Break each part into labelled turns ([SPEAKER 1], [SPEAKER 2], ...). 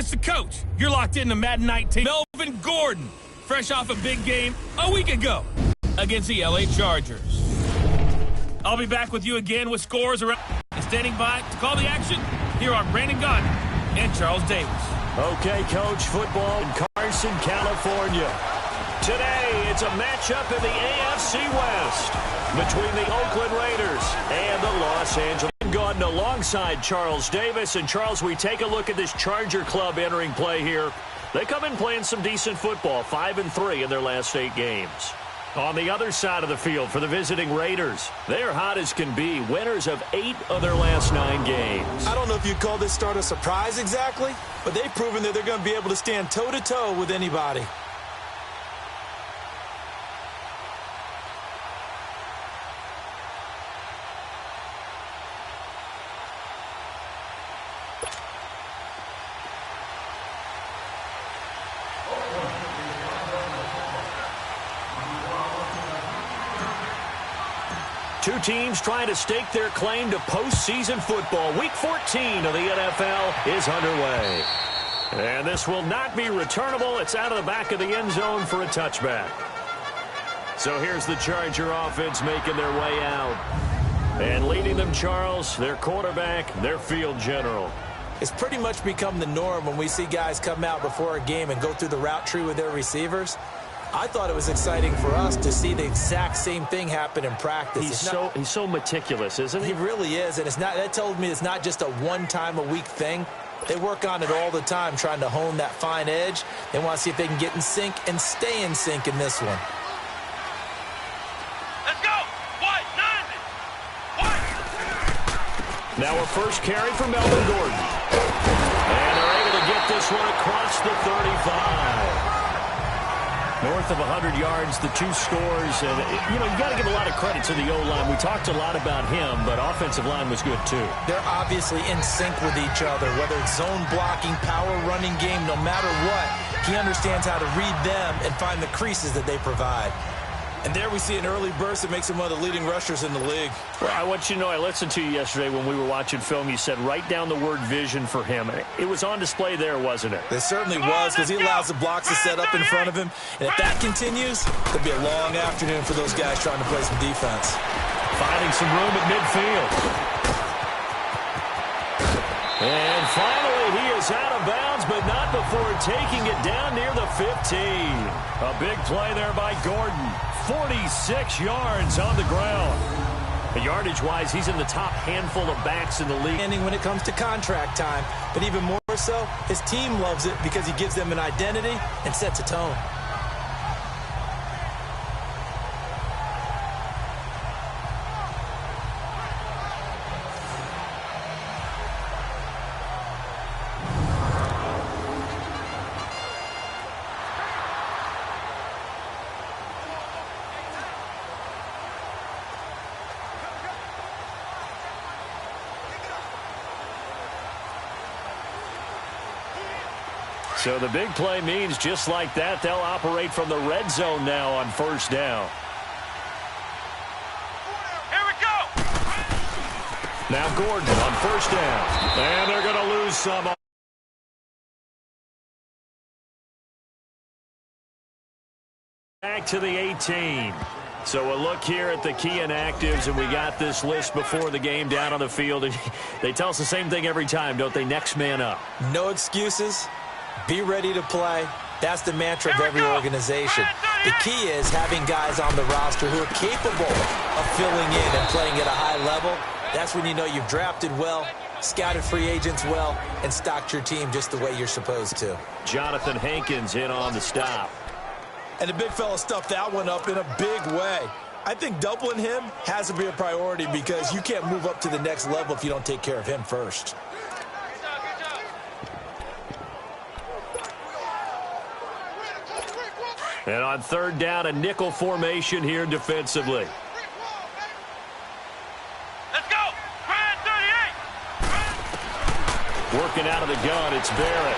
[SPEAKER 1] it's the coach. You're locked into Madden 19. Melvin Gordon, fresh off a big game a week ago against the LA Chargers. I'll be back with you again with scores around and standing by to call the action. Here are Brandon Gardner and Charles Davis.
[SPEAKER 2] Okay, Coach, football in Carson, California. Today, it's a matchup in the AFC West between the Oakland Raiders and the Los Angeles. Gordon alongside Charles Davis. And, Charles, we take a look at this Charger club entering play here. They come in playing some decent football, 5-3 in their last 8 games. On the other side of the field for the visiting Raiders, they're hot as can be, winners of 8 of their last 9 games.
[SPEAKER 3] I don't know if you'd call this start a surprise exactly, but they've proven that they're going to be able to stand toe-to-toe with anybody.
[SPEAKER 2] Two teams trying to stake their claim to postseason football. Week 14 of the NFL is underway. And this will not be returnable. It's out of the back of the end zone for a touchback. So here's the Charger offense making their way out. And leading them, Charles, their quarterback, their field general.
[SPEAKER 3] It's pretty much become the norm when we see guys come out before a game and go through the route tree with their receivers. I thought it was exciting for us to see the exact same thing happen in practice.
[SPEAKER 2] He's so meticulous, isn't he?
[SPEAKER 3] He really is, and that told me it's not just a one-time-a-week thing. They work on it all the time, trying to hone that fine edge. They want to see if they can get in sync and stay in sync in this one.
[SPEAKER 1] Let's go! White, 90! White!
[SPEAKER 2] Now a first carry for Melvin Gordon. And they're able to get this one across the 35. North of 100 yards, the 2 scores. And, you got to give a lot of credit to the O-line. We talked a lot about him, but offensive line was good, too.
[SPEAKER 3] They're obviously in sync with each other, whether it's zone blocking, power running game, no matter what. He understands how to read them and find the creases that they provide. And there we see an early burst that makes him one of the leading rushers in the league.
[SPEAKER 2] Well, I want you to know, I listened to you yesterday when we were watching film. You said write down the word vision for him. It was on display there, wasn't it?
[SPEAKER 3] It certainly was, because he allows the blocks to set up in front of him. And if that continues, it'll be a long afternoon for those guys trying to play some defense.
[SPEAKER 2] Finding some room at midfield. And finally, he is out of bounds, but not before taking it down near the 15. A big play there by Gordon. 46 yards on the ground. Yardage-wise, he's in the top handful of backs in the league.
[SPEAKER 3] When it comes to contract time, but even more so, his team loves it because he gives them an identity and sets a tone.
[SPEAKER 2] So the big play means just like that, they'll operate from the red zone now on first down.
[SPEAKER 1] Here we go!
[SPEAKER 2] Now Gordon on first down. And they're going to lose some. Back to the 18. So a look here at the key inactives, and we got this list before the game down on the field. And they tell us the same thing every time, don't they? Next man up.
[SPEAKER 3] No excuses. Be ready to play. That's the mantra of every organization. The key is having guys on the roster who are capable of filling in and playing at a high level. That's when you know you've drafted well, scouted free agents well, and stocked your team just the way you're supposed to.
[SPEAKER 2] Jonathan Hankins in on the stop.
[SPEAKER 3] And the big fella stuffed that one up in a big way. I think doubling him has to be a priority because you can't move up to the next level if you don't take care of him first.
[SPEAKER 2] And on third down, a nickel formation here defensively.
[SPEAKER 1] Let's go! Grand 38!
[SPEAKER 2] Working out of the gun, it's Barrett.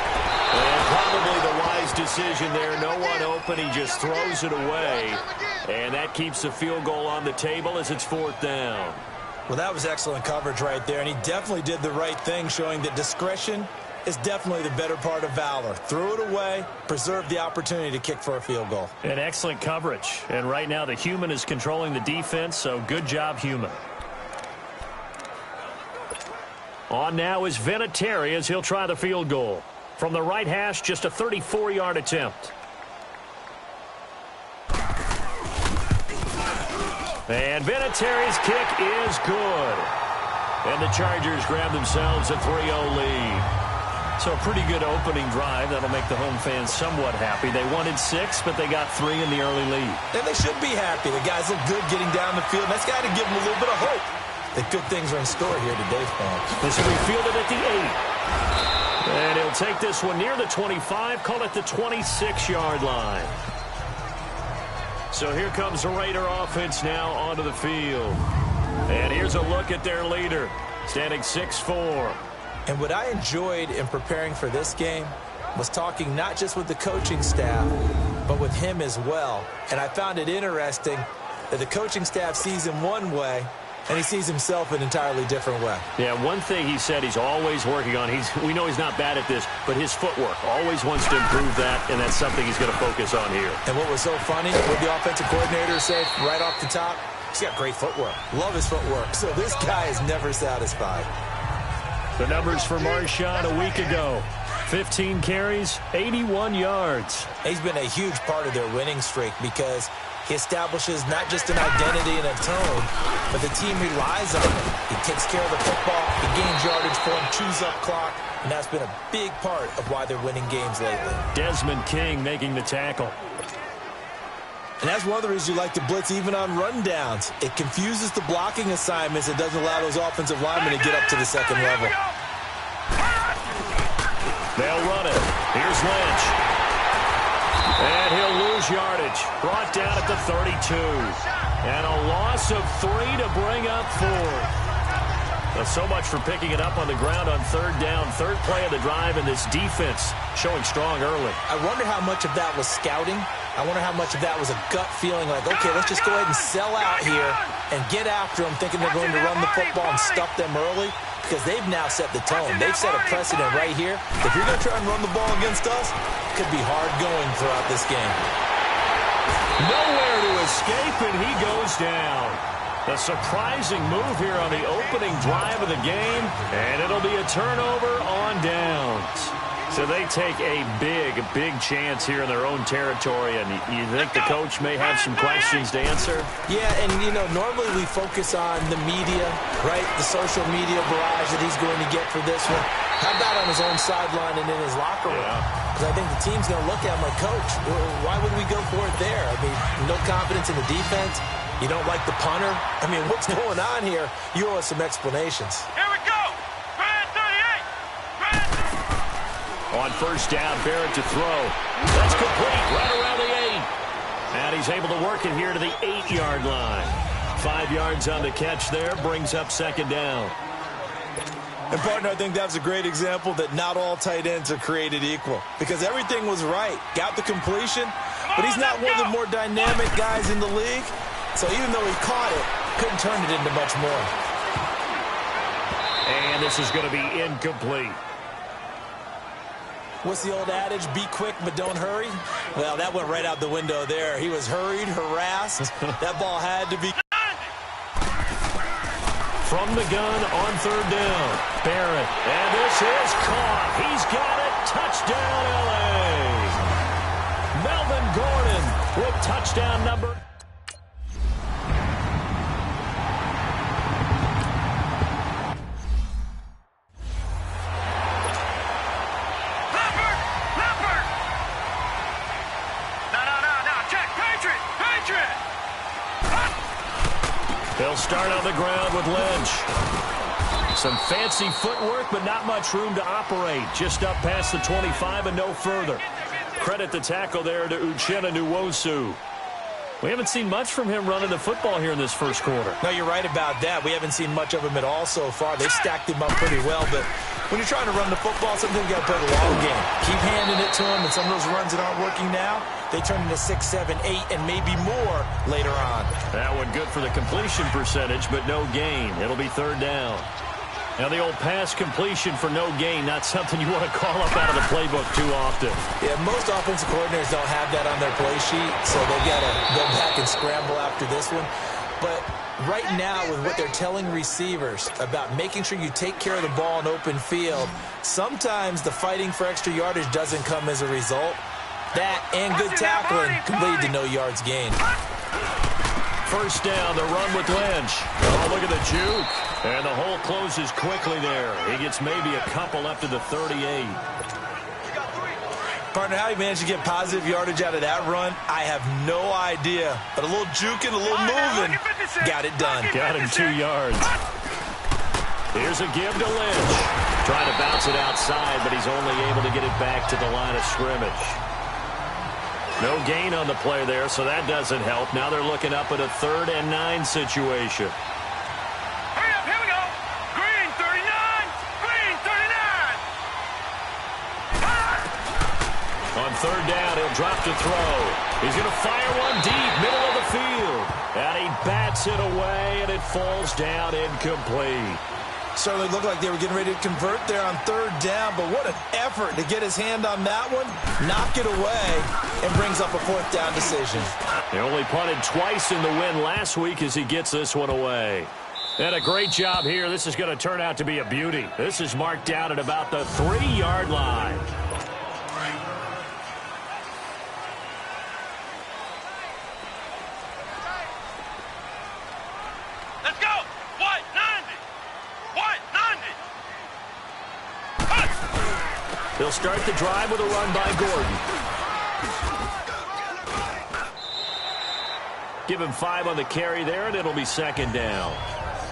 [SPEAKER 2] And probably the wise decision there. No one open. He just throws it away. And that keeps the field goal on the table as it's fourth down.
[SPEAKER 3] Well, that was excellent coverage right there. And he definitely did the right thing, showing that discretion is definitely the better part of valor. Threw it away, preserved the opportunity to kick for a field goal.
[SPEAKER 2] And excellent coverage. And right now the human is controlling the defense, so good job, human. On now is Vinatieri as he'll try the field goal. From the right hash, just a 34-yard attempt. And Vinatieri's kick is good. And the Chargers grab themselves a 3-0 lead. So a pretty good opening drive. That'll make the home fans somewhat happy. They wanted 6, but they got 3 in the early lead.
[SPEAKER 3] And they should be happy. The guys look good getting down the field. That's got to give them a little bit of hope that good things are in store here today, fans.
[SPEAKER 2] This will be fielded at the 8. And he'll take this one near the 25, call it the 26-yard line. So here comes the Raider offense now onto the field. And here's a look at their leader, standing 6'4".
[SPEAKER 3] And what I enjoyed in preparing for this game was talking not just with the coaching staff, but with him as well. And I found it interesting that the coaching staff sees him one way, and he sees himself an entirely different way.
[SPEAKER 2] Yeah, one thing he said he's always working on, we know he's not bad at this, but his footwork, always wants to improve that, and that's something he's going to focus on here.
[SPEAKER 3] And what was so funny, what the offensive coordinator said right off the top, he's got great footwork. Love his footwork. So this guy is never satisfied.
[SPEAKER 2] The numbers for Marshawn a week ago. 15 carries, 81 yards.
[SPEAKER 3] He's been a huge part of their winning streak because he establishes not just an identity and a tone, but the team relies on him. He takes care of the football, he gains yardage for him, chews up clock, and that's been a big part of why they're winning games lately.
[SPEAKER 2] Desmond King making the tackle.
[SPEAKER 3] And that's one of the reasons you like to blitz even on rundowns. It confuses the blocking assignments. It doesn't allow those offensive linemen to get up to the second level.
[SPEAKER 2] They'll run it. Here's Lynch. And he'll lose yardage. Brought down at the 32. And a loss of 3 to bring up 4. So much for picking it up on the ground on third down. Third play of the drive, and this defense showing strong early.
[SPEAKER 3] I wonder how much of that was scouting. I wonder how much of that was a gut feeling like, okay, let's just go ahead and sell out here and get after them, thinking they're going to run the football and stuff them early, because they've now set the tone. They've set a precedent right here. If you're going to try and run the ball against us, it could be hard going throughout this game.
[SPEAKER 2] Nowhere to escape, and he goes down. A surprising move here on the opening drive of the game, and it'll be a turnover on downs. So they take a big chance here in their own territory, and you think the coach may have some questions to answer?
[SPEAKER 3] Yeah, and, you know, normally we focus on the media, right, the social media barrage that he's going to get for this one. How about on his own sideline and in his locker room? Because I think the team's going to look at him like, Coach, why would we go for it there? I mean, no confidence in the defense. You don't like the punter? I mean, what's going on here? You owe us some explanations.
[SPEAKER 4] Here we go! Brad 38!
[SPEAKER 2] On first down, Barrett to throw. That's complete, right around the 8. And he's able to work it here to the 8-yard line. 5 yards on the catch there, brings up second down.
[SPEAKER 3] And, partner, I think that's a great example that not all tight ends are created equal. Because everything was right. Got the completion, but he's not one of the more dynamic guys in the league. So even though he caught it, couldn't turn it into much more.
[SPEAKER 2] And this is going to be incomplete.
[SPEAKER 3] What's the old adage? Be quick, but don't hurry? Well, that went right out the window there. He was hurried, harassed. That ball had to be...
[SPEAKER 2] From the gun on third down, Barrett. And this is caught. He's got it. Touchdown, L.A. Melvin Gordon with touchdown number... They'll start on the ground with Lynch. Some fancy footwork, but not much room to operate. Just up past the 25 and no further. Credit the tackle there to Uchenna Nwosu. We haven't seen much from him running the football here in this first quarter.
[SPEAKER 3] No, you're right about that. We haven't seen much of him at all so far. They've stacked him up pretty well, but when you're trying to run the football, sometimes you got to play the long game. Keep handing it to him, and some of those runs that aren't working now, they turn into 6, 7, 8, and maybe more later on.
[SPEAKER 2] That one good for the completion percentage, but no gain. It'll be third down. Now the old pass completion for no gain, not something you want to call up out of the playbook too often.
[SPEAKER 3] Yeah, most offensive coordinators don't have that on their play sheet, so they've got to go back and scramble after this one. But right now, with what they're telling receivers about making sure you take care of the ball in open field, sometimes the fighting for extra yardage doesn't come as a result. That and good tackling can lead to no yards gained.
[SPEAKER 2] First down, the run with Lynch. Oh, look at the juke. And the hole closes quickly there. He gets maybe a couple up to the 38.
[SPEAKER 3] Partner, how he managed to get positive yardage out of that run, I have no idea. But a little juking, a little moving, got it done.
[SPEAKER 2] Got him 2 yards. Here's a give to Lynch. Trying to bounce it outside, but he's only able to get it back to the line of scrimmage. No gain on the play there, so that doesn't help. Now they're looking up at a 3rd and 9 situation.
[SPEAKER 4] Hurry up, here we go. Green 39. Green 39.
[SPEAKER 2] On 3rd down, he'll drop to throw. He's going to fire one deep, middle of the field. And he bats it away, and it falls down incomplete.
[SPEAKER 3] Certainly looked like they were getting ready to convert there on 3rd down, but what an effort to get his hand on that one, knock it away, and brings up a 4th down decision.
[SPEAKER 2] They only punted twice in the win last week as he gets this one away. And a great job here. This is going to turn out to be a beauty. This is marked out at about the 3-yard line.
[SPEAKER 4] Let's go. White 90. White 90.
[SPEAKER 2] They'll start the drive with a run by Gordon. Give him 5 on the carry there, and it'll be 2nd down.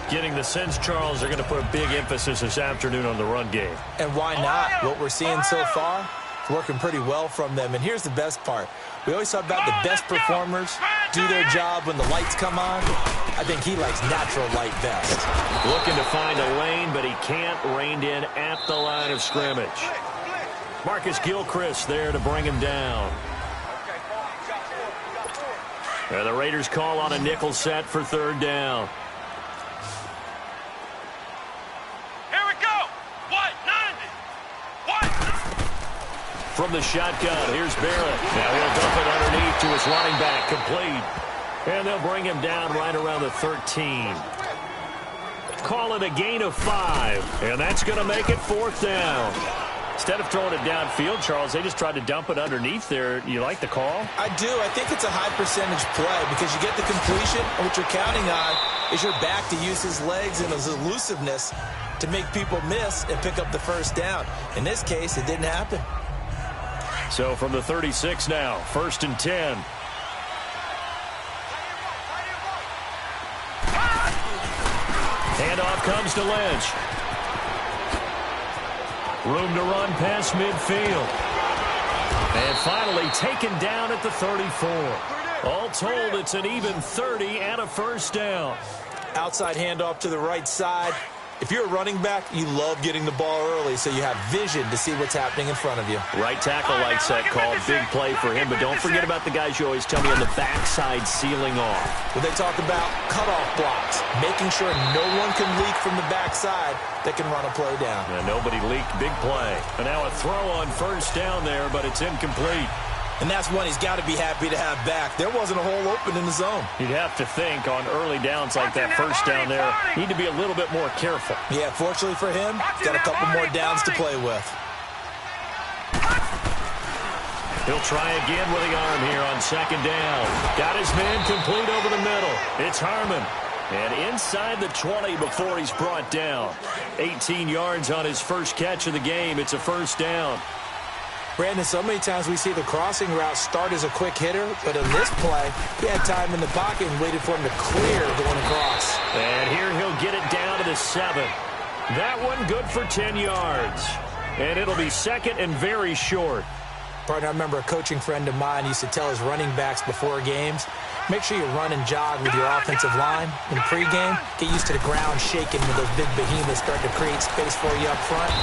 [SPEAKER 2] Getting the sense, Charles, they're going to put a big emphasis this afternoon on the run game.
[SPEAKER 3] And why not? What we're seeing so far is working pretty well from them. And here's the best part. We always talk about the best performers do their job when the lights come on. I think he likes natural light best.
[SPEAKER 2] Looking to find a lane, but he can't. Reined in at the line of scrimmage. Marcus Gilchrist there to bring him down. And the Raiders call on a nickel set for 3rd down.
[SPEAKER 4] Here we go. White 90. White.
[SPEAKER 2] From the shotgun, here's Barrett. Now he'll dump it underneath to his running back, complete. And they'll bring him down right around the 13. Call it a gain of 5, and that's going to make it 4th down. Instead of throwing it downfield, Charles, they just tried to dump it underneath there. You like the call?
[SPEAKER 3] I do. I think it's a high percentage play because you get the completion, and what you're counting on is your back to use his legs and his elusiveness to make people miss and pick up the 1st down. In this case, it didn't happen.
[SPEAKER 2] So from the 36 now, 1st and 10. Handoff comes to Lynch. Room to run past midfield. And finally taken down at the 34. All told, it's an even 30 and a 1st down.
[SPEAKER 3] Outside handoff to the right side. If you're a running back, you love getting the ball early so you have vision to see what's happening in front of you.
[SPEAKER 2] Right tackle likes that call. Big play for him, but don't forget about the guys you always tell me on the backside sealing off.
[SPEAKER 3] When they talk about cutoff blocks, making sure no one can leak from the backside that can run a play down.
[SPEAKER 2] And nobody leaked. Big play. And now a throw on 1st down there, but it's incomplete.
[SPEAKER 3] And that's one he's got to be happy to have back. There wasn't a hole open in the zone.
[SPEAKER 2] You'd have to think on early downs like that 1st down there, need to be a little bit more careful.
[SPEAKER 3] Yeah, fortunately for him, got a couple more downs to play with.
[SPEAKER 2] He'll try again with the arm here on 2nd down. Got his man complete over the middle. It's Harmon. And inside the 20 before he's brought down. 18 yards on his first catch of the game. It's a 1st down.
[SPEAKER 3] Brandon, so many times we see the crossing route start as a quick hitter, but in this play, he had time in the pocket and waited for him to clear going across.
[SPEAKER 2] And here he'll get it down to the 7. That one good for 10 yards. And it'll be 2nd and very short.
[SPEAKER 3] Partner, I remember a coaching friend of mine used to tell his running backs before games, make sure you run and jog with your offensive line. In pregame, get used to the ground shaking when those big behemoths start to create space for you up front.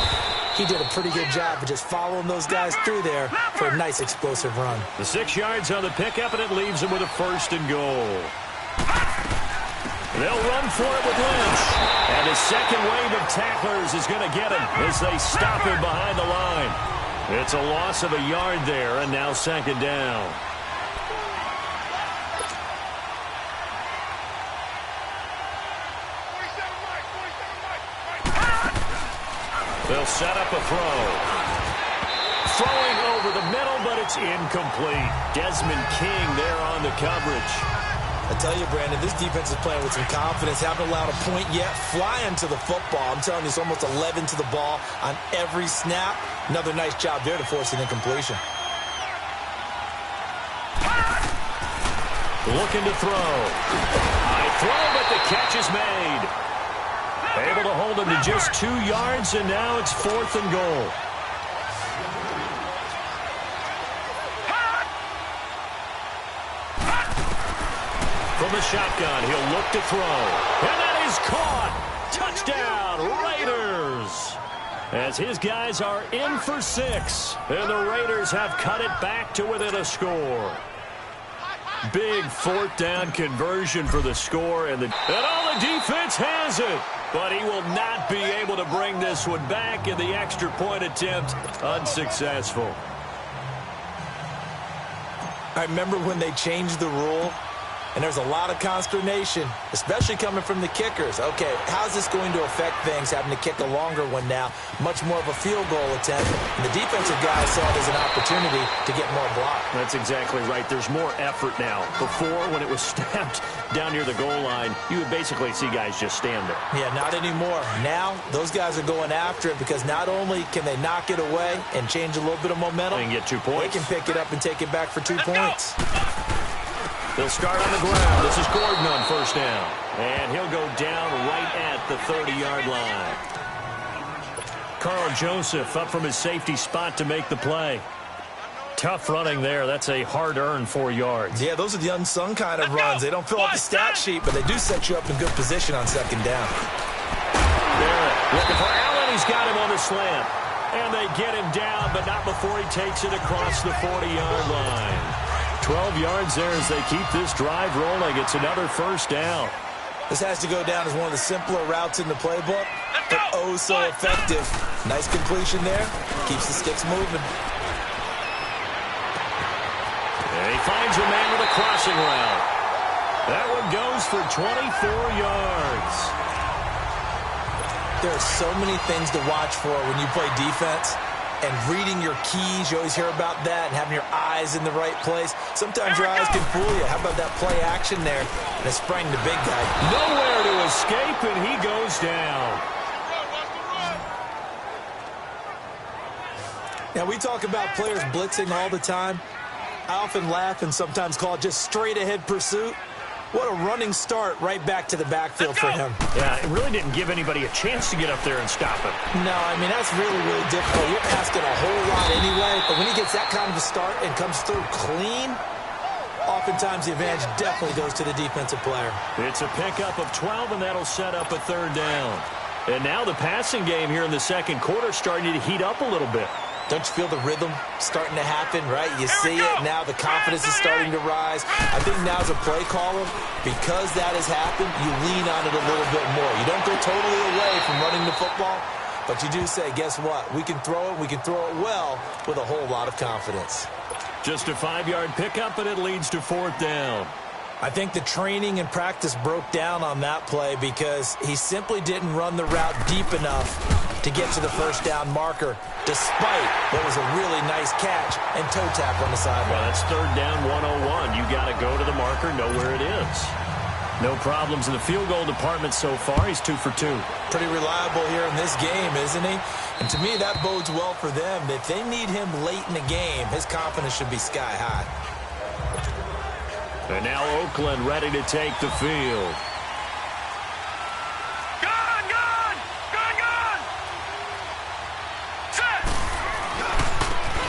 [SPEAKER 3] He did a pretty good job of just following those guys through there for a nice explosive run.
[SPEAKER 2] The 6 yards on the pickup, and it leaves him with a 1st and goal. They'll run for it with Lynch. And his second wave of tacklers is going to get him as they stop him behind the line. It's a loss of a yard there, and now second down. They'll set up a throw. Throwing over the middle, but it's incomplete. Desmond King there on the coverage.
[SPEAKER 3] I tell you, Brandon, this defense is playing with some confidence. Haven't allowed a point yet. Flying to the football. I'm telling you, it's almost 11 to the ball on every snap. Another nice job there to force an incompletion.
[SPEAKER 2] Looking to throw. High throw, but the catch is made. Able to hold him to just 2 yards, and now it's 4th and goal. From the shotgun, he'll look to throw. And that is caught. Touchdown, Raiders. As his guys are in for 6. And the Raiders have cut it back to within a score. Big 4th down conversion for the score. And all the defense has it. But he will not be able to bring this one back in the extra point attempt. Unsuccessful.
[SPEAKER 3] I remember when they changed the rule. And there's a lot of consternation, especially coming from the kickers. Okay, how's this going to affect things, having to kick a longer one now? Much more of a field goal attempt. And the defensive guys saw it as an opportunity to get more block.
[SPEAKER 2] That's exactly right. There's more effort now. Before, when it was snapped down near the goal line, you would basically see guys just stand there.
[SPEAKER 3] Yeah, not anymore. Now, those guys are going after it because not only can they knock it away and change a little bit of momentum,
[SPEAKER 2] and get 2 points.
[SPEAKER 3] They can pick it up and take it back for 2 points.
[SPEAKER 2] They'll start on the ground. This is Gordon on first down. And he'll go down right at the 30-yard line. Carl Joseph up from his safety spot to make the play. Tough running there. That's a hard-earned 4 yards.
[SPEAKER 3] Yeah, those are the unsung kind of runs. They don't fill up the stat sheet, but they do set you up in good position on second down.
[SPEAKER 2] Barrett looking for Allen. He's got him on the slant. And they get him down, but not before he takes it across the 40-yard line. 12 yards there as they keep this drive rolling. It's another first down.
[SPEAKER 3] This has to go down as one of the simpler routes in the playbook, but oh so effective. Nice completion there. Keeps the sticks moving.
[SPEAKER 2] And he finds a man with a crossing route. That one goes for 24 yards. There
[SPEAKER 3] are so many things to watch for when you play defense. And reading your keys, you always hear about that, and having your eyes in the right place. Sometimes your eyes can fool you. How about that play action there? And it sprang the big guy.
[SPEAKER 2] Nowhere to escape, and he goes down.
[SPEAKER 3] Now, we talk about players blitzing all the time. I often laugh and sometimes call it just straight-ahead pursuit. What a running start right back to the backfield for him.
[SPEAKER 2] Yeah, it really didn't give anybody a chance to get up there and stop him.
[SPEAKER 3] No, I mean, that's really, really difficult. You're asking a whole lot anyway, but when he gets that kind of a start and comes through clean, oftentimes the advantage definitely goes to the defensive player.
[SPEAKER 2] It's a pickup of 12, and that'll set up a 3rd down. And now the passing game here in the second quarter starting to heat up a little bit.
[SPEAKER 3] Don't you feel the rhythm starting to happen, right? You see it now. The confidence is starting to rise. I think now as a play caller, because that has happened, you lean on it a little bit more. You don't go totally away from running the football, but you do say, guess what? We can throw it. We can throw it well with a whole lot of confidence.
[SPEAKER 2] Just a 5-yard pickup, and it leads to 4th down.
[SPEAKER 3] I think the training and practice broke down on that play because he simply didn't run the route deep enough to get to the first down marker, despite what was a really nice catch and toe tap on the sideline.
[SPEAKER 2] Well, that's 3rd down 101. You got to go to the marker, know where it is. No problems in the field goal department so far. He's 2 for 2.
[SPEAKER 3] Pretty reliable here in this game, isn't he? And to me, that bodes well for them. If they need him late in the game, his confidence should be sky high.
[SPEAKER 2] And now Oakland ready to take the field.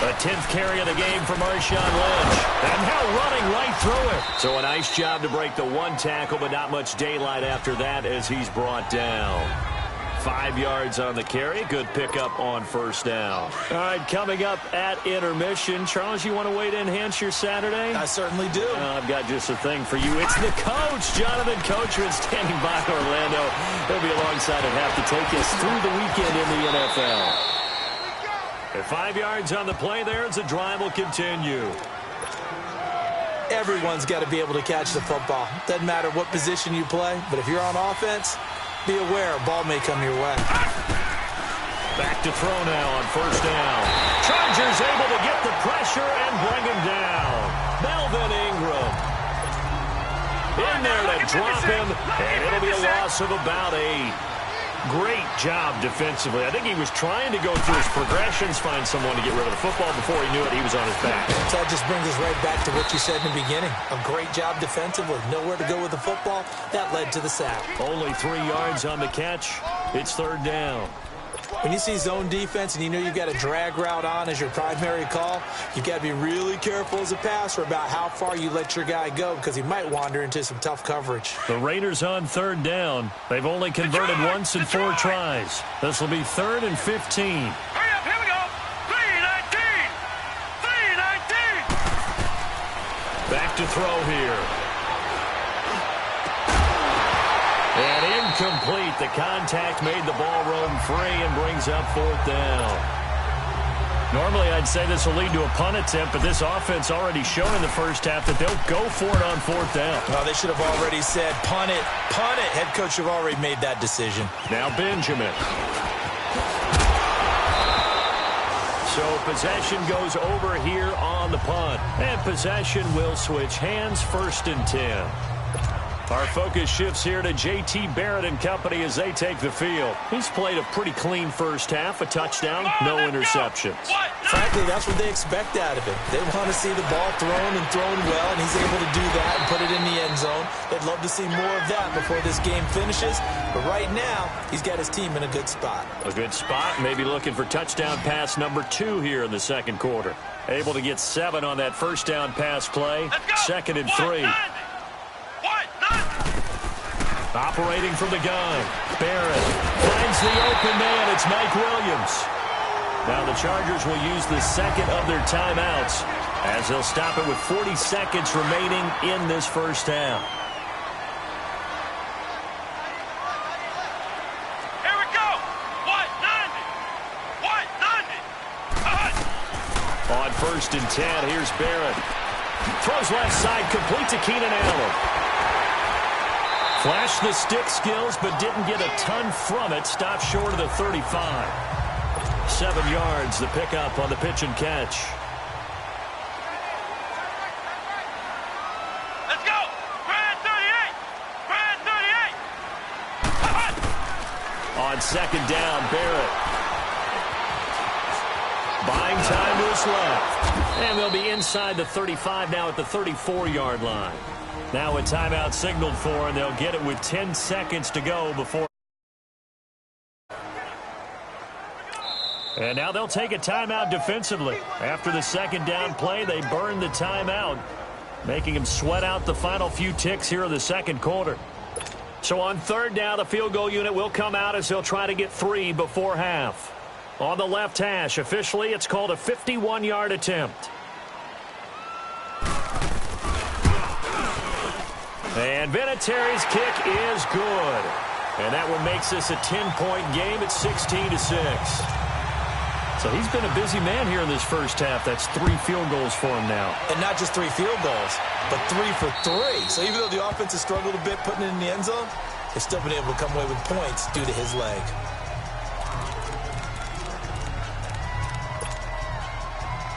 [SPEAKER 2] A 10th carry of the game for Marshawn Lynch. And now running right through it. So a nice job to break the 1 tackle, but not much daylight after that as he's brought down. 5 yards on the carry. Good pickup on first down. All right, coming up at intermission. Charles, you want to wait to enhance your Saturday?
[SPEAKER 3] I certainly do.
[SPEAKER 2] I've got just a thing for you. It's the coach, Jonathan Coachman, standing by Orlando. He'll be alongside at half to take us through the weekend in the NFL. At 5 yards on the play there as the drive will continue.
[SPEAKER 3] Everyone's got to be able to catch the football. Doesn't matter what position you play, but if you're on offense, be aware a ball may come your way.
[SPEAKER 2] Back to throw now on first down. Chargers able to get the pressure and bring him down. Melvin Ingram in there to drop him, and it'll be a loss of about 8. Great job defensively. I think he was trying to go through his progressions, find someone to get rid of the football. Before he knew it, he was on his back.
[SPEAKER 3] So that just brings us right back to what you said in the beginning. A great job defensively. Nowhere to go with the football. That led to the sack.
[SPEAKER 2] Only 3 yards on the catch. It's third down.
[SPEAKER 3] When you see zone defense and you know you've got a drag route on as your primary call, you've got to be really careful as a passer about how far you let your guy go because he might wander into some tough coverage.
[SPEAKER 2] The Raiders on third down. They've only converted once in 4 tries. This will be 3rd and 15.
[SPEAKER 4] Hurry up, here we go. 3-19. 3-19.
[SPEAKER 2] Back to throw here. And incomplete. The contact made the ball roam free and brings up 4th down. Normally, I'd say this will lead to a punt attempt, but this offense already shown in the first half that they'll go for it on 4th down.
[SPEAKER 3] Well, they should have already said, punt it, punt it. Head coach should have already made that decision.
[SPEAKER 2] Now Benjamin. So possession goes over here on the punt. And possession will switch hands, 1st and 10. Our focus shifts here to J.T. Barrett and company as they take the field. He's played a pretty clean first half, a touchdown, no interceptions.
[SPEAKER 3] Frankly, that's what they expect out of him. They want to see the ball thrown and thrown well, and he's able to do that and put it in the end zone. They'd love to see more of that before this game finishes. But right now, he's got his team in a good spot.
[SPEAKER 2] A good spot, maybe looking for touchdown pass number 2 here in the second quarter. Able to get 7 on that first down pass play. 2nd and 3. Operating from the gun. Barrett finds the open man. It's Mike Williams. Now the Chargers will use the second of their timeouts as they'll stop it with 40 seconds remaining in this first half.
[SPEAKER 4] Here we go. 190.
[SPEAKER 2] On 1st and 10, here's Barrett. Throws left side, complete to Keenan Allen. Flashed the stick skills, but didn't get a ton from it. Stopped short of the 35. 7 yards, the pickup on the pitch and catch.
[SPEAKER 4] Let's go. Brad 38. Brad 38.
[SPEAKER 2] On 2nd down, Barrett. Buying time to his left. And they'll be inside the 35 now at the 34-yard line. Now a timeout signaled for, and they'll get it with 10 seconds to go before. And now they'll take a timeout defensively. After the 2nd down play, they burn the timeout, making them sweat out the final few ticks here in the second quarter. So on 3rd down, the field goal unit will come out as they'll try to get 3 before half. On the left hash, officially, it's called a 51-yard attempt. And Vinatieri's kick is good. And that one makes this a 10-point game at 16-6. So he's been a busy man here in this first half. That's 3 field goals for him now.
[SPEAKER 3] And not just 3 field goals, but 3 for 3. So even though the offense has struggled a bit putting it in the end zone, they've still been able to come away with points due to his leg.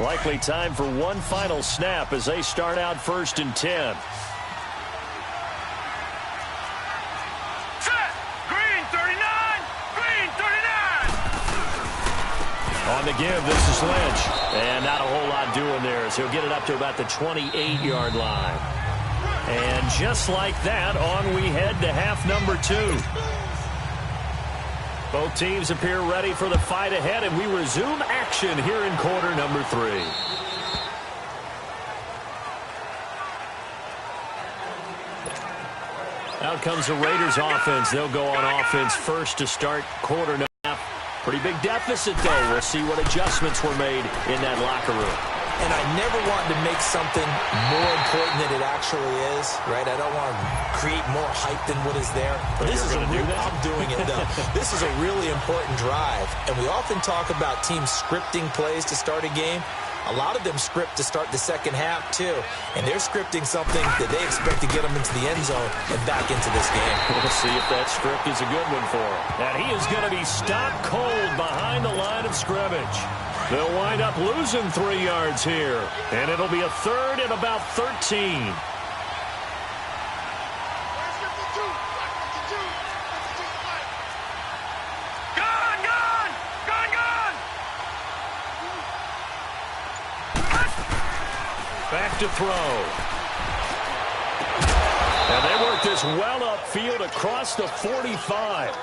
[SPEAKER 2] Likely time for one final snap as they start out 1st and 10. On the give, this is Lynch. And not a whole lot doing there as he'll get it up to about the 28-yard line. And just like that, on we head to half number 2. Both teams appear ready for the fight ahead, and we resume action here in quarter number 3. Out comes the Raiders offense. They'll go on offense first to start quarter and a half. Pretty big deficit, though. We'll see what adjustments were made in that locker room.
[SPEAKER 3] And I never want to make something more important than it actually is, right? I don't want to create more hype than what is there.
[SPEAKER 2] But
[SPEAKER 3] this is
[SPEAKER 2] I'm
[SPEAKER 3] doing it, though. This is a really important drive. And we often talk about teams scripting plays to start a game. A lot of them script to start the second half, too. And they're scripting something that they expect to get them into the end zone and back into this game.
[SPEAKER 2] We'll see if that script is a good one for him. And he is going to be stopped cold behind the line of scrimmage. They'll wind up losing 3 yards here. And it'll be a third and about 13. Back to throw. And they work this well upfield across the 45.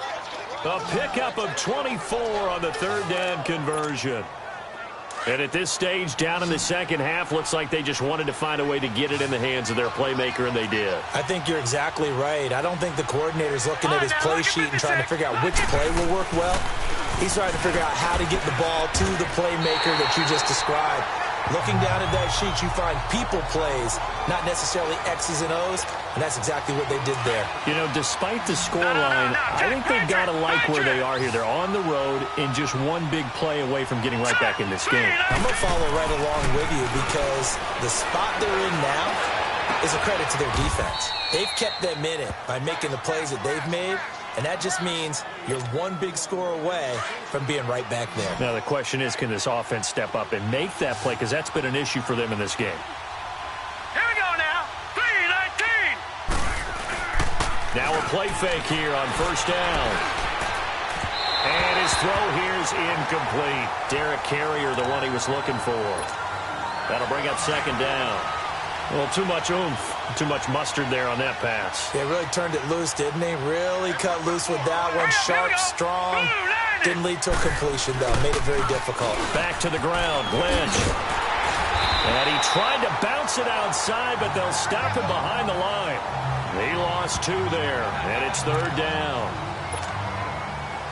[SPEAKER 2] A pickup of 24 on the third down conversion. And at this stage, down in the second half, looks like they just wanted to find a way to get it in the hands of their playmaker, and they did.
[SPEAKER 3] I think you're exactly right. I don't think the coordinator's looking at his play sheet and trying to figure out which play will work well. He's trying to figure out how to get the ball to the playmaker that you just described. Looking down at that sheet, you find people plays, not necessarily X's and O's, and that's exactly what they did there.
[SPEAKER 2] You know, despite the scoreline, I think they've got to like where they are here. They're on the road and just one big play away from getting right back in this game.
[SPEAKER 3] I'm going to follow right along with you because the spot they're in now is a credit to their defense. They've kept them in it by making the plays that they've made. And that just means you're one big score away from being right back there.
[SPEAKER 2] Now, the question is, can this offense step up and make that play? Because that's been an issue for them in this game.
[SPEAKER 4] Here we go now. 3-19.
[SPEAKER 2] Now a play fake here on first down. And his throw here is incomplete. Derek Carrier, the one he was looking for. That'll bring up second down. Well, too much oomph, too much mustard there on that pass.
[SPEAKER 3] They really turned it loose, didn't they? Really cut loose with that one. Sharp, strong. Didn't lead to a completion, though. Made it very difficult.
[SPEAKER 2] Back to the ground, Lynch. And he tried to bounce it outside, but they'll stop him behind the line. He lost 2 there, and it's third down.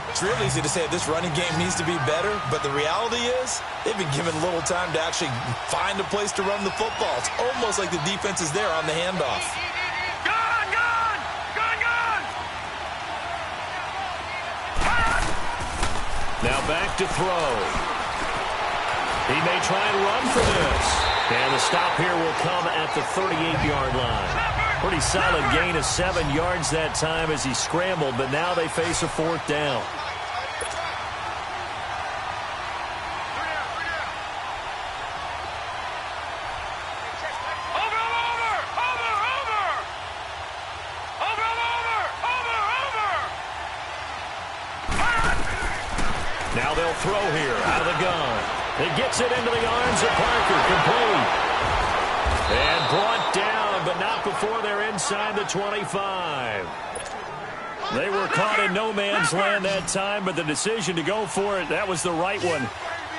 [SPEAKER 3] It's real easy to say this running game needs to be better, but the reality is they've been given little time to actually find a place to run the football. It's almost like the defense is there on the handoff.
[SPEAKER 4] Gun!
[SPEAKER 2] Now back to throw. He may try and run for this. And the stop here will come at the 38-yard line. Pretty solid gain of 7 yards that time as he scrambled, but now they face a fourth down. Now they'll throw here out of the gun. He gets it into the arms of Parker, complete. And brought down, but not before they're inside the 25. They were caught in no man's land that time, but the decision to go for it, that was the right one.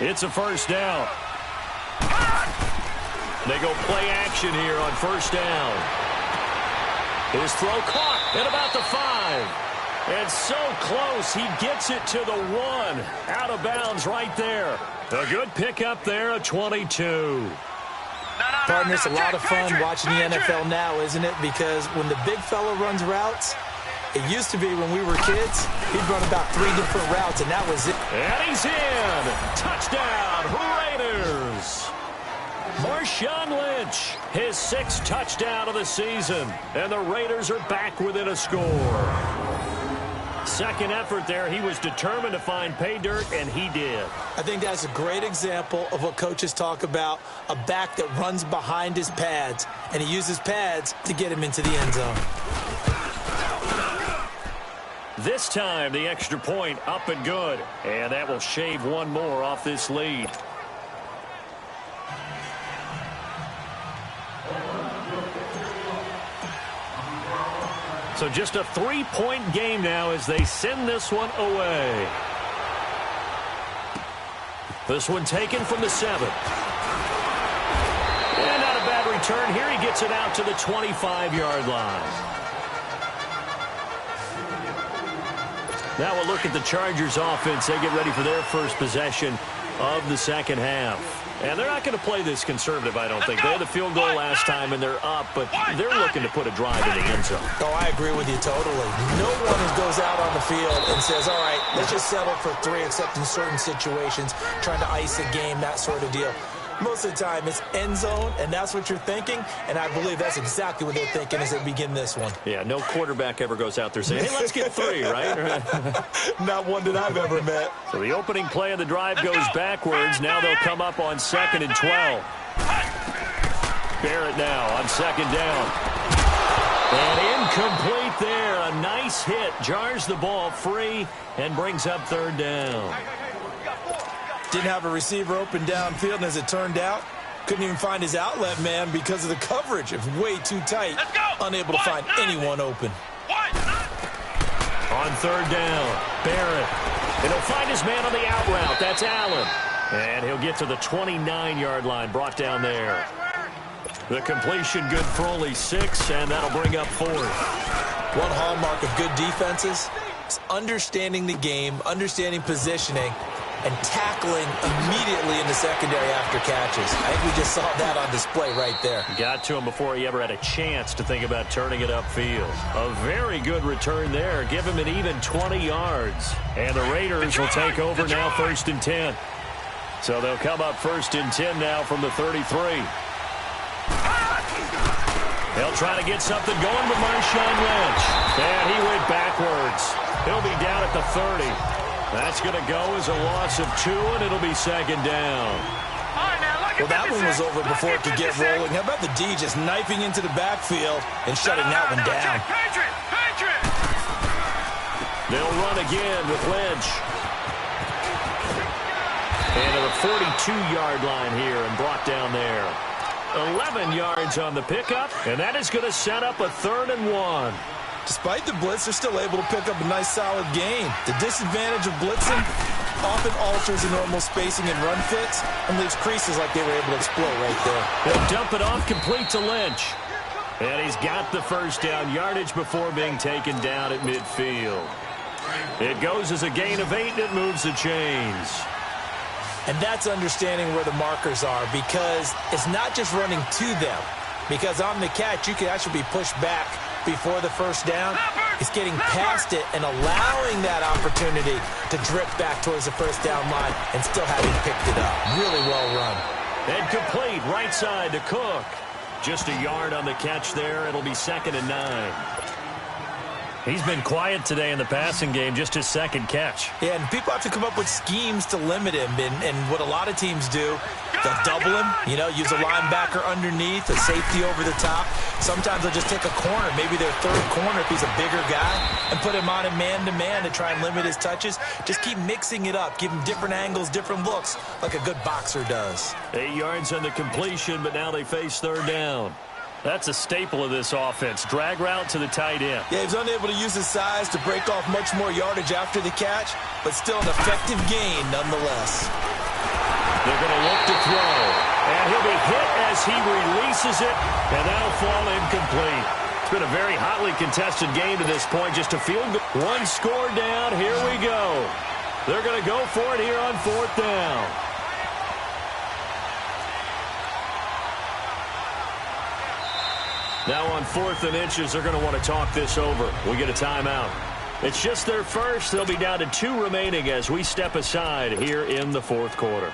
[SPEAKER 2] It's a first down. They go play action here on first down. His throw caught at about the 5. And so close, he gets it to the 1. Out of bounds right there. A good pickup there, a 22.
[SPEAKER 3] Partner, it's a lot of fun watching the NFL now, isn't it? Because when the big fella runs routes, it used to be when we were kids, he'd run about 3 different routes, and that was it.
[SPEAKER 2] And he's in. Touchdown, Raiders. Marshawn Lynch, his 6th touchdown of the season. And the Raiders are back within a score. Second effort there, he was determined to find pay dirt, and he did.
[SPEAKER 3] I think that's a great example of what coaches talk about, a back that runs behind his pads, and he uses pads to get him into the end zone.
[SPEAKER 2] This time, the extra point up and good, and that will shave 1 more off this lead. So just a 3-point game now as they send this one away. This one taken from the 7. And not a bad return here. He gets it out to the 25-yard line. Now we'll look at the Chargers offense. They get ready for their first possession of the second half. And they're not going to play this conservative, I don't think. They had the field goal last time, and they're up, but they're looking to put a drive in the end zone.
[SPEAKER 3] Oh, I agree with you totally. No one goes out on the field and says, all right, let's just settle for 3, except in certain situations, trying to ice a game, that sort of deal. Most of the time, it's end zone, and that's what you're thinking, and I believe that's exactly what they're thinking as they begin this one.
[SPEAKER 2] Yeah, no quarterback ever goes out there saying, hey, let's get 3, right?
[SPEAKER 3] Not one that I've ever met.
[SPEAKER 2] So the opening play of the drive goes backwards. Now they'll come up on 2nd and 12. Barrett now on 2nd down. And incomplete there. A nice hit. Jars the ball free and brings up 3rd down.
[SPEAKER 3] Didn't have a receiver open downfield, and as it turned out, couldn't even find his outlet man because of the coverage. It was way too tight. Unable to find anyone open.
[SPEAKER 2] On 3rd down, Barrett. And he'll find his man on the out route. That's Allen. And he'll get to the 29-yard line, brought down there. The completion good for only 6, and that'll bring up 4th.
[SPEAKER 3] One hallmark of good defenses is understanding the game, understanding positioning, and tackling immediately in the secondary after catches. I think we just saw that on display right there.
[SPEAKER 2] Got to him before he ever had a chance to think about turning it upfield. A very good return there. Give him an even 20 yards. And the Raiders will take over now 1st and 10. So they'll come up 1st and 10 now from the 33. They'll try to get something going with Marshawn Lynch. And he went backwards. He'll be down at the 30. That's going to go as a loss of 2, and it'll be 2nd down.
[SPEAKER 3] Well, that one was over before it could get rolling. How about the D just knifing into the backfield and shutting that one down?
[SPEAKER 2] They'll run again with Lynch. And to the 42-yard line here and brought down there. 11 yards on the pickup, and that is going to set up a 3rd and 1.
[SPEAKER 3] Despite the blitz, they're still able to pick up a nice, solid gain. The disadvantage of blitzing often alters the normal spacing and run fits and leaves creases like they were able to exploit right there.
[SPEAKER 2] He'll dump it off complete to Lynch. And he's got the 1st down yardage before being taken down at midfield. It goes as a gain of 8, and it moves the chains.
[SPEAKER 3] And that's understanding where the markers are, because it's not just running to them. Because on the catch, you can actually be pushed back before the 1st down. It's getting past it and allowing that opportunity to drip back towards the 1st down line and still having picked it up. Really well run.
[SPEAKER 2] And complete right side to Cook. Just a yard on the catch there. It'll be 2nd and 9. He's been quiet today in the passing game, just his 2nd catch.
[SPEAKER 3] Yeah, and people have to come up with schemes to limit him. And what a lot of teams do, they'll double him, use a linebacker underneath, a safety over the top. Sometimes they'll just take a corner, maybe their 3rd corner if he's a bigger guy, and put him on a man-to-man to try and limit his touches. Just keep mixing it up, give him different angles, different looks, like a good boxer does.
[SPEAKER 2] 8 yards on the completion, but now they face 3rd down. That's a staple of this offense. Drag route to the tight end.
[SPEAKER 3] Yeah, he was unable to use his size to break off much more yardage after the catch, but still an effective gain nonetheless.
[SPEAKER 2] They're going to look to throw. And he'll be hit as he releases it, and that'll fall incomplete. It's been a very hotly contested game to this point. Just a field goal. 1 score down. Here we go. They're going to go for it here on 4th down. Now on 4th and inches, they're going to want to talk this over. We get a timeout. It's just their first. They'll be down to 2 remaining as we step aside here in the 4th quarter.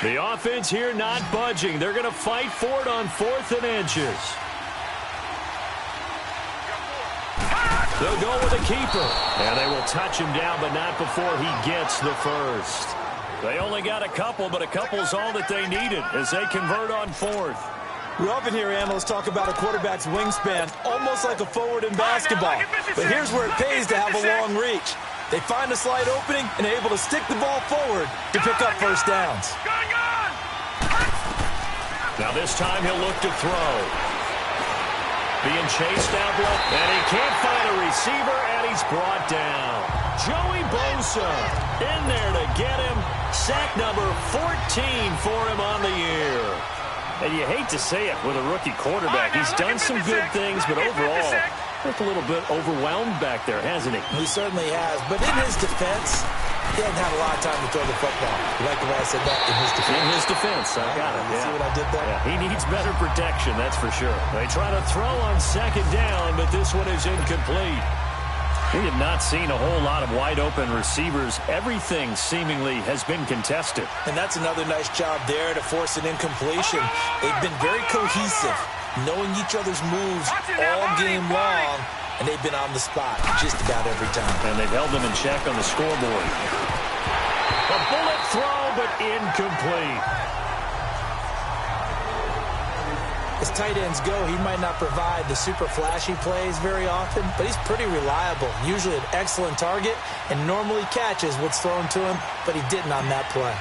[SPEAKER 2] The offense here not budging. They're going to fight for it on 4th and inches. They'll go with a keeper. And they will touch him down, but not before he gets the 1st. They only got a couple, but a couple's all that they needed as they convert on 4th.
[SPEAKER 3] We often hear analysts talk about a quarterback's wingspan, almost like a forward in basketball. But here's where it pays to have a long reach. They find a slight opening and are able to stick the ball forward to pick up 1st downs.
[SPEAKER 2] Now this time he'll look to throw. Being chased out left, and he can't find a receiver, and he's brought down. Joey Bosa in there to get him. Sack number 14 for him on the year. And you hate to say it with a rookie quarterback. He's done some good things, but overall, Looked a little bit overwhelmed back there, hasn't he?
[SPEAKER 3] He certainly has. But in his defense, he hasn't had a lot of time to throw the football. You like the way I said that? In his defense.
[SPEAKER 2] In his defense. I got it.
[SPEAKER 3] You see what I did there?
[SPEAKER 2] Yeah, he needs better protection, that's for sure. They try to throw on second down, but this one is incomplete. We have not seen a whole lot of wide-open receivers. Everything seemingly has been contested.
[SPEAKER 3] And that's another nice job there to force an incompletion. They've been very cohesive, knowing each other's moves all game long, and they've been on the spot just about every time.
[SPEAKER 2] And they've held them in check on the scoreboard. A bullet throw, but incomplete.
[SPEAKER 3] As tight ends go, he might not provide the super flashy plays very often, but he's pretty reliable, usually an excellent target, and normally catches what's thrown to him, but he didn't on that play.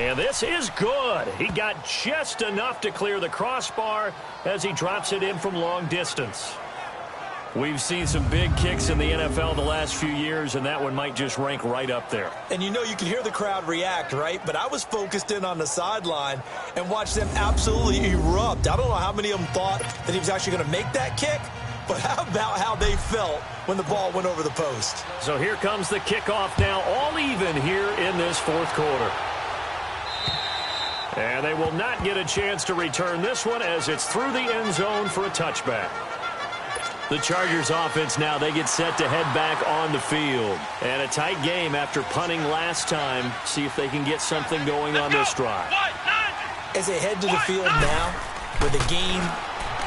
[SPEAKER 2] And this is good. He got just enough to clear the crossbar as he drops it in from long distance. We've seen some big kicks in the NFL the last few years, and that one might just rank right up there.
[SPEAKER 3] And you know you can hear the crowd react, right? But I was focused in on the sideline and watched them absolutely erupt. I don't know how many of them thought that he was actually going to make that kick, but how about how they felt when the ball went over the post?
[SPEAKER 2] So here comes the kickoff now, all even here in this fourth quarter. And they will not get a chance to return this one as it's through the end zone for a touchback. The Chargers offense now, they get set to head back on the field. And a tight game after punting last time. See if they can get something going on this drive.
[SPEAKER 3] As they head to the field now, with the game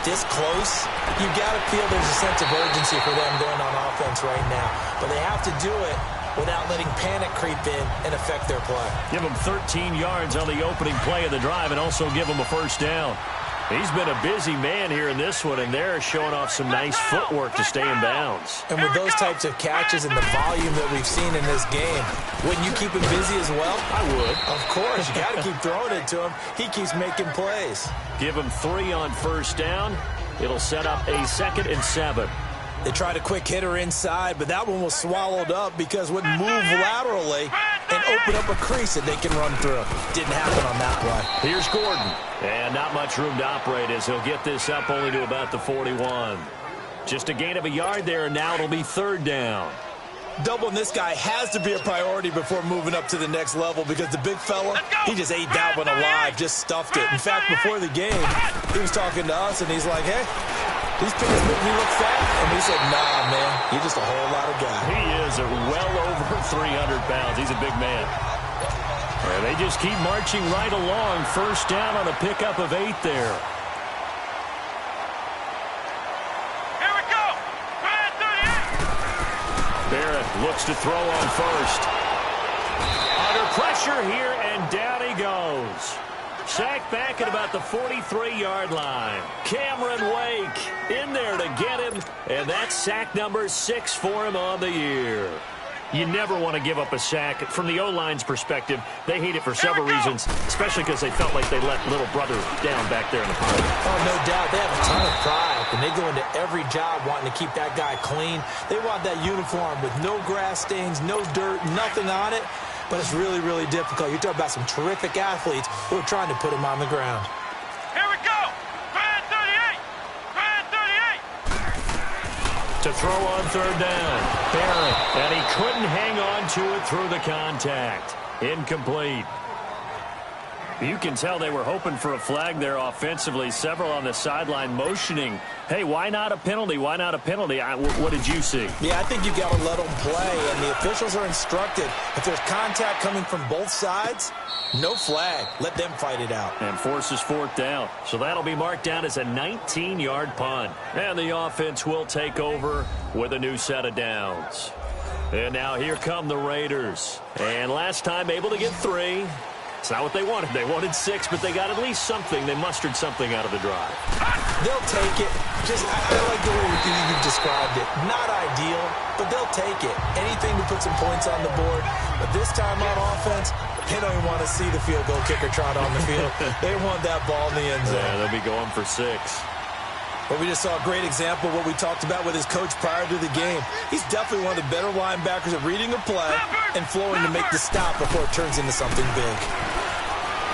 [SPEAKER 3] this close, you've got to feel there's a sense of urgency for them going on offense right now. But they have to do it without letting panic creep in and affect their play.
[SPEAKER 2] Give them 13 yards on the opening play of the drive and also give them a first down. He's been a busy man here in this one, and they're showing off some nice footwork to stay in bounds.
[SPEAKER 3] And with those types of catches and the volume that we've seen in this game, wouldn't you keep him busy as well?
[SPEAKER 2] I would.
[SPEAKER 3] Of course. You got to keep throwing it to him. He keeps making plays.
[SPEAKER 2] Give him 3 on first down. It'll set up a 2nd and 7.
[SPEAKER 3] They tried a quick hitter inside, but that one was swallowed up because it wouldn't move laterally and open up a crease that they can run through. Didn't happen on that play.
[SPEAKER 2] Here's Gordon. And not much room to operate as he'll get this up only to about the 41. Just a gain of a yard there, and now it'll be 3rd down.
[SPEAKER 3] Doubling this guy has to be a priority before moving up to the next level because the big fella, he just ate that one alive, just stuffed it. In fact, before the game, he was talking to us, and he's like, hey, these pictures make me look fat. And we said, nah, man, you're just a whole lot of guy.
[SPEAKER 2] He is well over 300 pounds. He's a big man. And they just keep marching right along. First down on a pickup of 8 there.
[SPEAKER 4] Here we go.
[SPEAKER 2] Barrett looks to throw on first. Under pressure here, and down he goes. Sacked back at about the 43-yard line. Cameron Wake in there to get him, and that's sack number 6 for him on the year. You never want to give up a sack. From the O-line's perspective, they hate it for several reasons, especially because they felt like they let little brother down back there in the pocket.
[SPEAKER 3] Oh, no doubt. They have a ton of pride, and they go into every job wanting to keep that guy clean. They want that uniform with no grass stains, no dirt, nothing on it. But it's really, really difficult. You're talking about some terrific athletes who are trying to put him on the ground.
[SPEAKER 4] Here we go. Grand 38. Grand 38.
[SPEAKER 2] To throw on 3rd down. Barrett, and he couldn't hang on to it through the contact. Incomplete. You can tell they were hoping for a flag there offensively. Several on the sideline motioning. Hey, why not a penalty? Why not a penalty? What did you see?
[SPEAKER 3] Yeah, I think you've got to let them play, and the officials are instructed. If there's contact coming from both sides, no flag. Let them fight it out.
[SPEAKER 2] And forces 4th down. So that'll be marked down as a 19-yard punt. And the offense will take over with a new set of downs. And now here come the Raiders. And last time able to get 3. It's not what they wanted. They wanted 6, but they got at least something. They mustered something out of the drive.
[SPEAKER 3] They'll take it. I like the way you've described it. Not ideal, but they'll take it. Anything to put some points on the board. But this time on offense, they don't even want to see the field goal kicker trot on the field. They want that ball in the end zone.
[SPEAKER 2] Yeah, they'll be going for 6.
[SPEAKER 3] But we just saw a great example of what we talked about with his coach prior to the game. He's definitely one of the better linebackers at reading a play and flowing to make the stop before it turns into something big.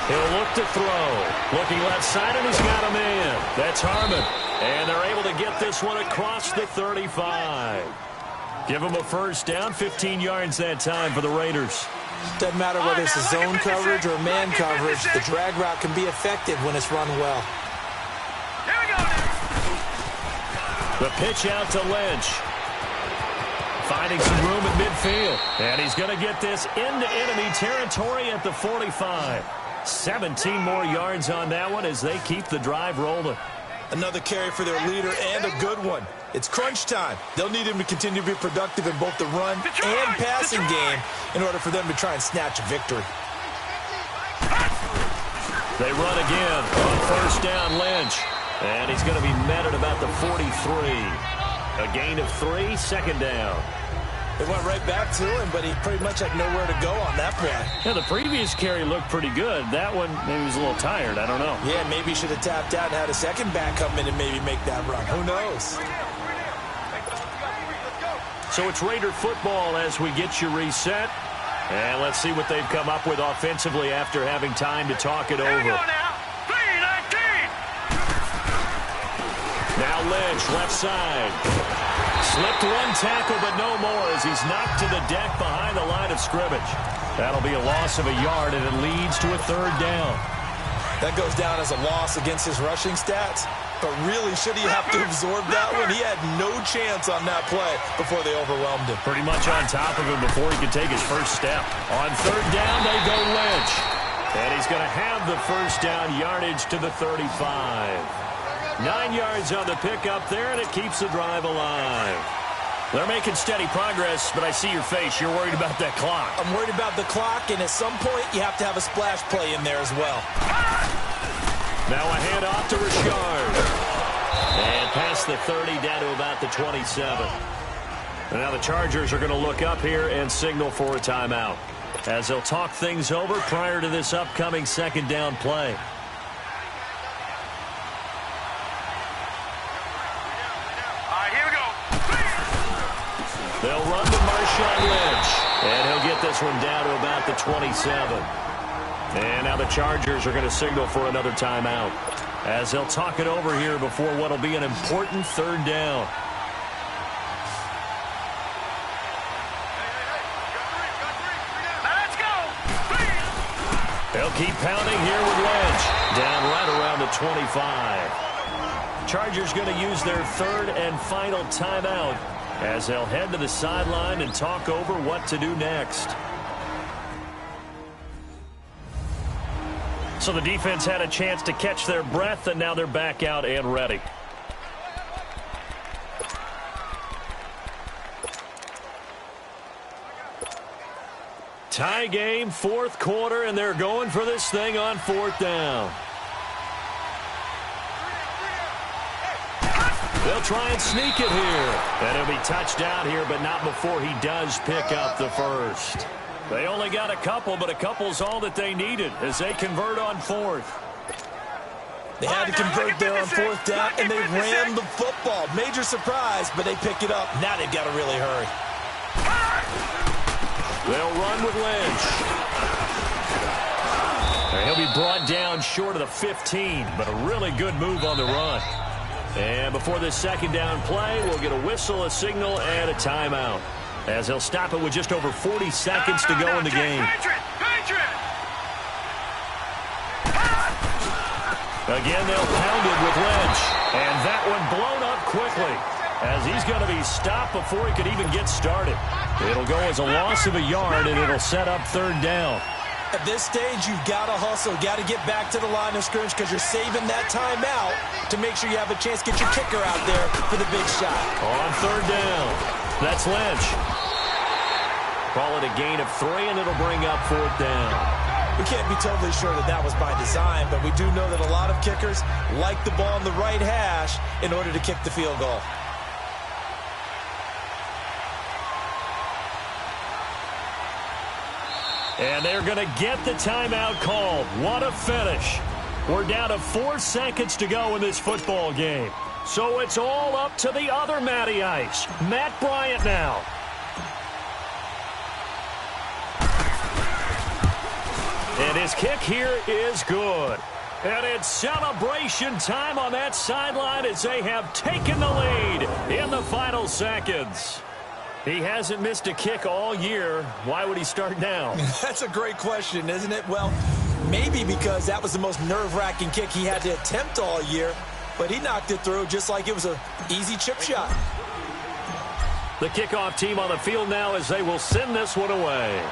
[SPEAKER 2] He'll look to throw. Looking left side, and he's got him in. That's Harmon. And they're able to get this one across the 35. Give him a first down, 15 yards that time for the Raiders.
[SPEAKER 3] Doesn't matter whether it's a zone coverage or man coverage, the drag route can be effective when it's run well.
[SPEAKER 4] Here we go now.
[SPEAKER 2] The pitch out to Lynch. Finding some room at midfield. And he's going to get this into enemy territory at the 45. 17 more yards on that one as they keep the drive rolling.
[SPEAKER 3] Another carry for their leader and a good one. It's crunch time. They'll need him to continue to be productive in both the run and passing game in order for them to try and snatch a victory.
[SPEAKER 2] They run again on first down, Lynch. And he's going to be met at about the 43. A gain of 3, second down.
[SPEAKER 3] They went right back to him, but he pretty much had nowhere to go on that play.
[SPEAKER 2] Yeah, the previous carry looked pretty good. That one, maybe he was a little tired. I don't know.
[SPEAKER 3] Yeah, maybe he should have tapped out and had a second back come in and maybe make that run. Who knows?
[SPEAKER 2] So it's Raider football as we get you reset. And let's see what they've come up with offensively after having time to talk it
[SPEAKER 4] Here we
[SPEAKER 2] over.
[SPEAKER 4] go now. 3-19.
[SPEAKER 2] Now Lynch, left side. Slipped one tackle, but no more as he's knocked to the deck behind the line of scrimmage. That'll be a loss of a yard, and it leads to a third down.
[SPEAKER 3] That goes down as a loss against his rushing stats. But really, should he have to absorb that one? He had no chance on that play before they overwhelmed him.
[SPEAKER 2] Pretty much on top of him before he could take his first step. On third down, they go Lynch. And he's going to have the first down yardage to the 35. 9 yards on the pickup there, and it keeps the drive alive. They're making steady progress, but I see your face. You're worried about that clock.
[SPEAKER 3] I'm worried about the clock, and at some point, you have to have a splash play in there as well.
[SPEAKER 2] Now a handoff to Richard. And past the 30, down to about the 27. And now the Chargers are going to look up here and signal for a timeout, as they'll talk things over prior to this upcoming second down play. They'll run to Marshawn Lynch, and he'll get this one down to about the 27. And now the Chargers are going to signal for another timeout, as they'll talk it over here before what will be an important third down.
[SPEAKER 4] Let's go.
[SPEAKER 2] They'll keep pounding here with Lynch, down right around the 25. Chargers going to use their third and final timeout, as they'll head to the sideline and talk over what to do next. So the defense had a chance to catch their breath, and now they're back out and ready. Tie game, fourth quarter, and they're going for this thing on fourth down. They'll try and sneak it here. And he'll be touched down here, but not before he does pick up the first. They only got a couple, but a couple's all that they needed as they convert on fourth.
[SPEAKER 3] They had to convert there on fourth down, and they ran the football. Major surprise, but they pick it up. Now they've got to really hurry.
[SPEAKER 2] They'll run with Lynch. And he'll be brought down short of the 15, but a really good move on the run. And before this second down play, we'll get a whistle, a signal, and a timeout, as they'll stop it with just over 40 seconds to go in the game. Again, they'll pound it with Lynch. And that one blown up quickly, as he's going to be stopped before he could even get started. It'll go as a loss of a yard, and it'll set up third down.
[SPEAKER 3] At this stage, you've got to hustle, got to get back to the line of scrimmage, because you're saving that timeout to make sure you have a chance to get your kicker out there for the big shot.
[SPEAKER 2] On third down, that's Lynch. Call it a gain of 3, and it'll bring up fourth down.
[SPEAKER 3] We can't be totally sure that that was by design, but we do know that a lot of kickers like the ball on the right hash in order to kick the field goal.
[SPEAKER 2] And they're going to get the timeout called. What a finish. We're down to 4 seconds to go in this football game. So it's all up to the other Matty Ice, Matt Bryant now. And his kick here is good. And it's celebration time on that sideline as they have taken the lead in the final seconds. He hasn't missed a kick all year. Why would he start now?
[SPEAKER 3] That's a great question, isn't it? Well, maybe because that was the most nerve-wracking kick he had to attempt all year, but he knocked it through just like it was an easy chip shot.
[SPEAKER 2] The kickoff team on the field now as they will send this one away.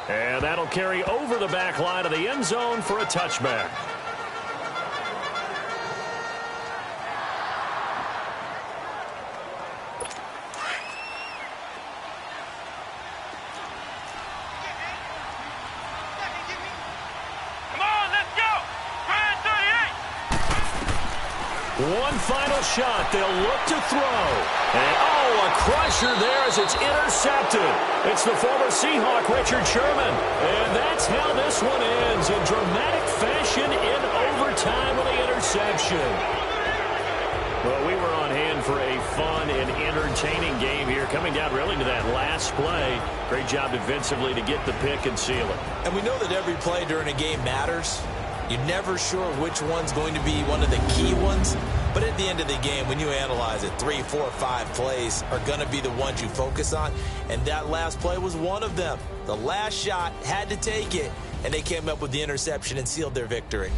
[SPEAKER 2] And that'll carry over the back line of the end zone for a touchback.
[SPEAKER 4] Come on, let's go. Grand 38.
[SPEAKER 2] One final shot. They'll look to throw. And, oh, a crusher there as it's intercepted. It's the former Seahawk, Richard Sherman. And that's how this one ends in dramatic fashion in overtime with the interception. Well, we were on hand for a fun and entertaining game here, coming down really to that last play. Great job defensively to get the pick and seal it.
[SPEAKER 3] And we know that every play during a game matters. You're never sure which one's going to be one of the key ones. But at the end of the game, when you analyze it, 3, 4, 5 plays are going to be the ones you focus on. And that last play was one of them. The last shot had to take it, and they came up with the interception and sealed their victory.